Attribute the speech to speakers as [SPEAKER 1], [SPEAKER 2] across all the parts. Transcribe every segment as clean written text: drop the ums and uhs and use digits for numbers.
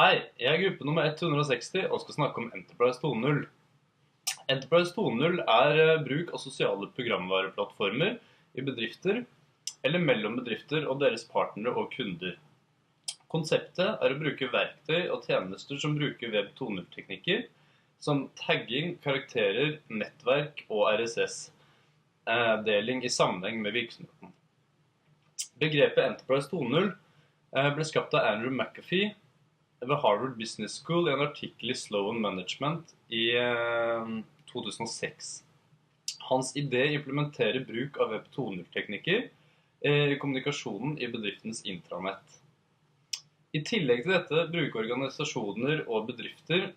[SPEAKER 1] Hei, jeg er gruppe nummer 160 og skal snakke om Enterprise 2.0. Enterprise 2.0 er bruk av sosiale programvareplattformer i bedrifter eller mellom bedrifter og deres partnere og kunder. Konseptet er å bruke verktøy og tjenester som bruker Web 2.0-teknikker, som tagging, karakterer, nettverk og RSS-deling i sammenheng med virksomheten. Begrepet Enterprise 2.0 ble skapt av Andrew McAfee ved Harvard Business School i en artikkel i Sloan Management i 2006. Hans idé implementerer bruk av Web 2.0-teknikker i kommunikasjonen i bedriftens intranett. I tillegg til dette bruker organisasjoner og bedrifter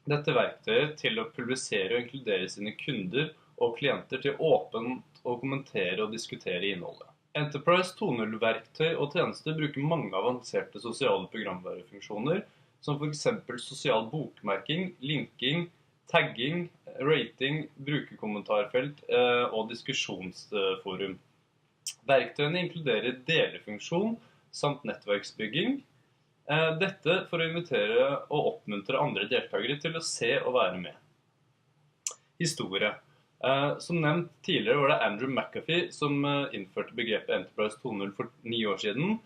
[SPEAKER 1] dette verktøyet til å publisere og inkludere sine kunder og klienter til åpent å kommentere og diskutere innholdet. Enterprise 2.0-verktøy og tjenester bruker mange avanserte sosiale programvarefunksjoner, som for eksempel sosial bokmerking, linking, tagging, rating, brukerkommentarfelt og diskusjonsforum. Verktøyene inkluderer delefunksjon samt nettverksbygging. Dette for å invitere og oppmuntre andre deltakere til å se og være med. Historie. Som nevnt tidligere var det Andrew McAfee som innførte begrepet Enterprise 2.0 for 9 år siden,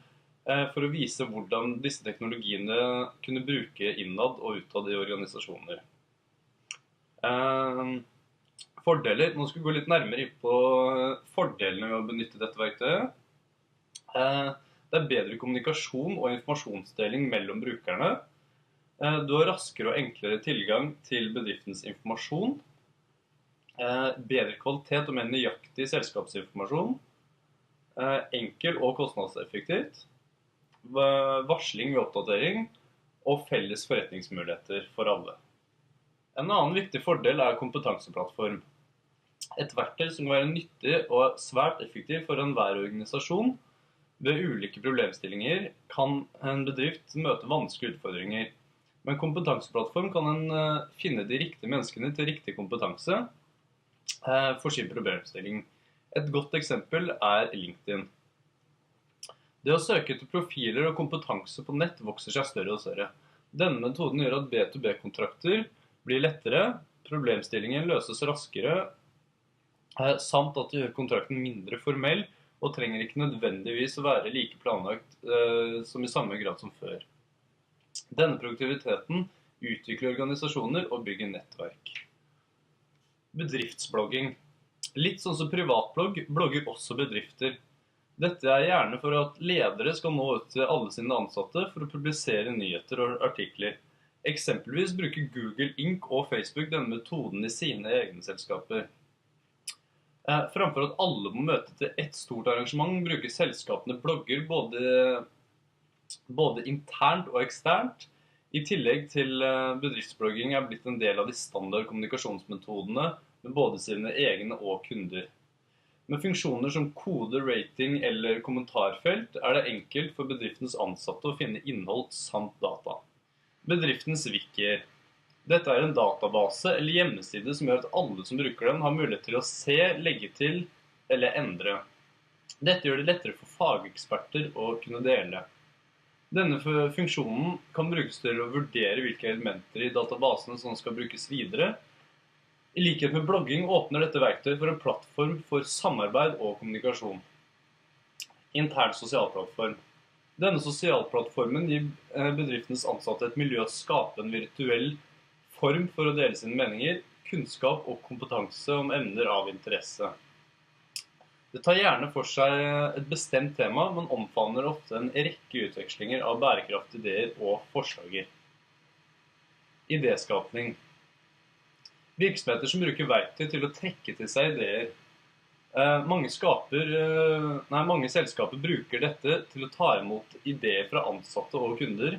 [SPEAKER 1] for å vise hvordan disse teknologiene kunne bruke innad og utad i organisasjoner. Fordeler. Nå skal vi gå litt nærmere inn på fordelene ved å benytte dette verktøyet. Det er bedre kommunikasjon og informasjonsdeling mellom brukerne. Du har raskere og enklere tilgang til bedriftens informasjon. Bedre kvalitet og mer nøyaktig selskapsinformasjon. Enkel og kostnadseffektivt. Varsling ved oppdatering. Og felles forretningsmuligheter for alle. En annen viktig fordel er kompetanseplattform. Et verktøy som kan være nyttig og svært effektiv for enhver organisasjon. Ved ulike problemstillinger kan en bedrift møte vanskelige utfordringer. Med en kompetanseplattform kan en finne de riktige menneskene til riktig kompetanse for sin problemstilling. Et godt eksempel er LinkedIn. Det å søke etter profiler og kompetanse på nett vokser seg større og større. Denne metoden gjør at B2B-kontrakter blir lettere, problemstillingen løses raskere, samt at det gjør kontrakten mindre formell og trenger ikke nødvendigvis å være like planlagt som i samme grad som før. Denne produktiviteten utvikler organisasjoner og bygger nettverk. Bedriftsblogging. Litt sånn som privatblogg blogger også bedrifter. Dette er gjerne for at ledere skal nå ut til alle sine ansatte for å publisere nyheter og artikler. Eksempelvis bruker Google Inc. og Facebook denne metoden i sine egne selskaper. Framfor at alle må møte til et stort arrangement, bruker selskapene blogger både internt og eksternt. I tillegg til bedriftsblogging er blitt en del av de standard kommunikasjonsmetodene med både sine egne og kunder. Med funksjoner som kode, rating eller kommentarfelt er det enkelt for bedriftens ansatte å finne innhold samt data. Bedriftens wikier. Dette er en database eller hjemmeside som gjør at alle som bruker den har mulighet til å se, legge til eller endre. Dette gjør det lettere for fageksperter å kunne dele. Denne funksjonen kan brukes til å vurdere hvilke elementer i databasene som skal brukes videre. I likhet med blogging åpner dette verktøyet for en plattform for samarbeid og kommunikasjon. Intern sosialplattform. Denne sosialplattformen gir bedriftens ansatte et miljø å skape en virtuell form for å dele sine meninger, kunnskap og kompetanse om emner av interesse. Det tar gjerne for seg et bestemt tema, men omfavner ofte en rekke utvekslinger av bærekraftige ideer og forslager. Idéskapning. Virksomheter som bruker verktøy til å trekke til seg ideer. Mange selskaper bruker dette til å ta imot ideer fra ansatte og kunder.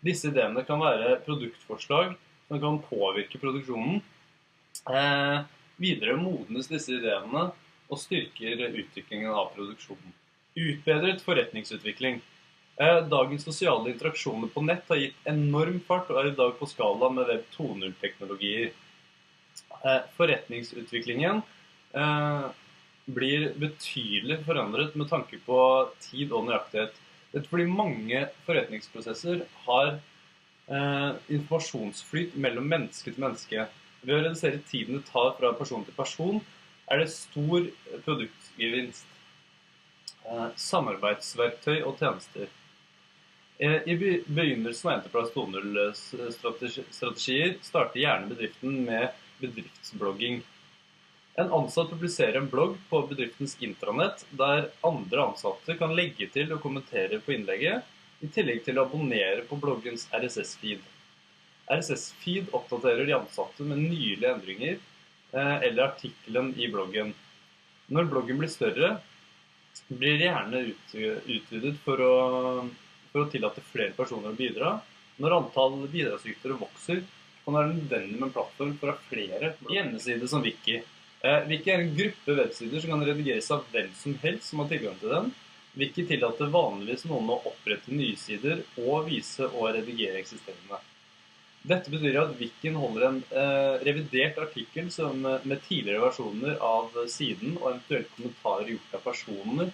[SPEAKER 1] Disse ideene kan være produktforslag som kan påvirke produksjonen. Videre modnes disse ideene og styrker utviklingen av produksjonen. Utbedret forretningsutvikling. Dagens sosiale interaksjoner på nett har gitt enorm fart og er i dag på skala med Web 2.0-teknologier. Forretningsutviklingen blir betydelig forandret med tanke på tid og nøyaktighet. Dette fordi mange forretningsprosesser har informasjonsflyt mellom menneske til menneske. Ved å redusere tiden det tar fra person til person, er det stor produktgevinst. Samarbeidsverktøy og tjenester. I begynnelsen av Enterprise 2.0-strategier starter gjerne bedriften med bedriftsblogging. En ansatt publiserer en blogg på bedriftens intranett, der andre ansatte kan legge til og kommentere på innlegget, i tillegg til å abonnere på bloggens RSS-feed. RSS-feed oppdaterer de ansatte med nylige endringer eller artikkelen i bloggen. Når bloggen blir større, blir det gjerne utvidet for å tillate flere personer å bidra. Når antall bidragsytere vokser, kan det være nødvendig med en plattform for å ha flere hjemmesider som Wiki. Wiki er en gruppe websider som kan redigeres av hvem som helst som har tilgang til den. Wiki tillater vanligvis noen å opprette nye sider og vise og redigere eksisterende. Dette betyr at Wikien holder en revidert artikkel med tidligere versjoner av siden og eventuelt kommentarer gjort av personen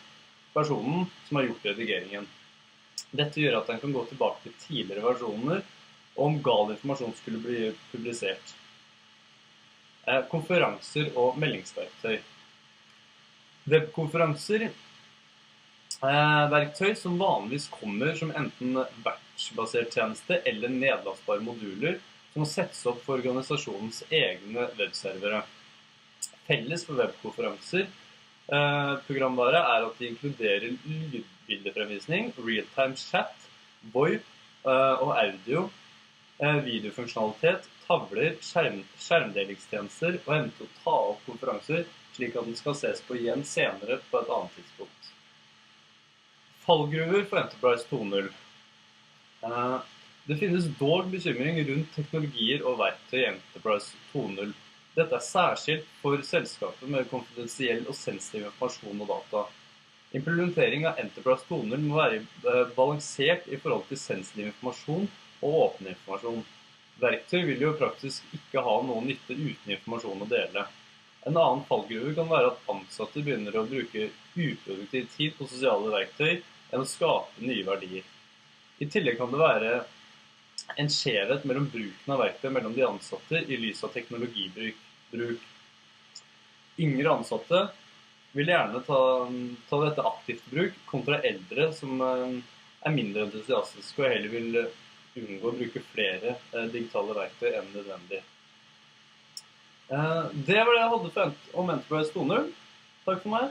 [SPEAKER 1] som har gjort redigeringen. Dette gjør at den kan gå tilbake til tidligere versjoner om gal informasjon skulle bli publisert. Konferanser og meldingsverktøy. Webkonferanser er verktøy som vanligvis kommer som enten batch-basert tjeneste eller nedlastbare moduler som må settes opp for organisasjonens egne webservere. Felles for webkonferanser programvare er at de inkluderer lydbildefremvisning, real-time chat, VoIP og audio, videofunksjonalitet, tavler, skjermdelingstjenester og evne til å ta opp konferanser slik at den skal ses på igjen senere på et annet tidspunkt. Fallgruver for Enterprise 2.0. Det finnes dog bekymring rundt teknologier og verktøy i Enterprise 2.0. Dette er særskilt for selskaper med konfidensiell og sensitiv informasjon og data. Implementering av Enterprise 2.0 må være balansert i forhold til sensitiv informasjon og åpen informasjon. Verktøy vil jo praktisk ikke ha noen nytte uten informasjon å dele. En annen fallgruve kan være at ansatte begynner å bruke uproduktiv tid på sosiale verktøy enn å skape nye verdier. I tillegg kan det være en skjevhet mellom bruken av verktøy mellom de ansatte i lys av teknologibruk. Yngre ansatte vil gjerne ta dette aktivt bruk kontra eldre som er mindre entusiastiske og heller vil unngå å bruke flere digitale verktøy enn nødvendig. Det var det jeg hadde om Enterprise 2.0. Takk for meg.